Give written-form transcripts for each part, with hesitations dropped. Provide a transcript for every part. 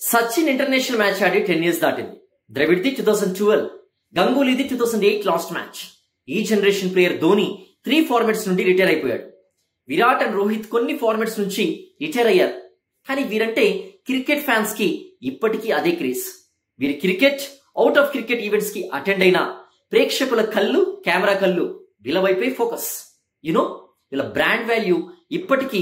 Sachin international match ఆడి 10 years దాటింది. ద్రవిడ్ది 2012, గంగూలీది 2008 last match. ఈ generation player Dhoni 3 formats నుండి రిటైర్ అయిపోయాడు. విరాట్ అండ్ రోహిత్ కొన్ని ఫార్మాట్స్ నుంచి రిటైర్ అయ్యారు. కానీ వీరంటే క్రికెట్ ఫ్యాన్స్ కి ఇప్పటికీ అదే క్రేజ్. వీరి cricket, out of cricket events కి అటెండ్ అయిన ప్రేక్షకుల కళ్ళు, కెమెరా కళ్ళు వీళ్ళ వైపే ఫోకస్. వీళ్ళ బ్రాండ్ వాల్యూ ఇప్పటికీ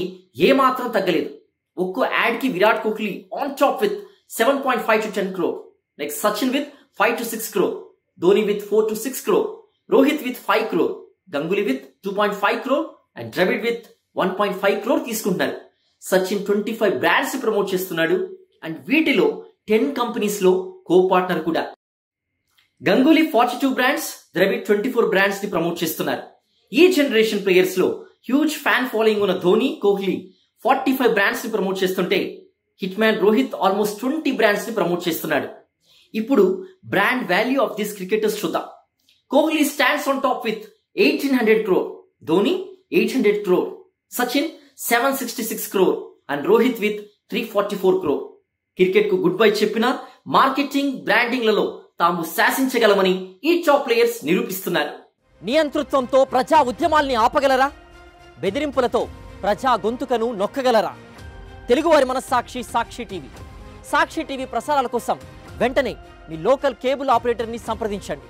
ఏమాత్రం తగ్గలేదు. ఒక్కో యాడ్ కి Virat Kohli on top with 7.5 to 10 crore, like Sachin with 5 to 6 crore, Dhoni with 4 to 6 crore, Rohit with 5 crore, Ganguly with 2.5 crore and Dravid with 1.5 crore తీసుకుంటున్నారు. సచిన్ 25 బ్రాండ్స్ ప్రమోట్ చేస్తున్నాడు అండ్ వీటిలో 10 companies లో co partner కూడా. Ganguly 42 brands, Dravid 24 brands ని promote చేస్తున్నారు. ఈ generation players లో huge fan following ఉన్న ధోని, కోహ్లీ 45 బ్రాండ్స్ ని ప్రమోట్ చేస్తుంటే hit man Rohit almost 20 brands ని ప్రమోట్ చేస్తున్నాడు. ఇప్పుడు brand value of this cricketers చూద్దాం. Kohli stands on top with 1800 crore, Dhoni 800 crore, Sachin 766 crore and Rohit with 344 crore. Cricket కు గుడ్ బై చెప్పిన మార్కెటింగ్, బ్రాండింగ్ లలో తాము శాసించగలమని ఈ టాప్ ప్లేయర్స్ నిరూపిస్తున్నారు. నియంతృత్వంతో ప్రజా ఉద్యమాల్ని ఆపగలరా? బెదిరింపులతో ప్రజా గొంతుకను నొక్కగలరా? తెలుగువారి మనస్సాక్షి సాక్షి టీవీ. సాక్షి టీవీ ప్రసారాల కోసం వెంటనే మీ లోకల్ కేబుల్ ఆపరేటర్ని సంప్రదించండి.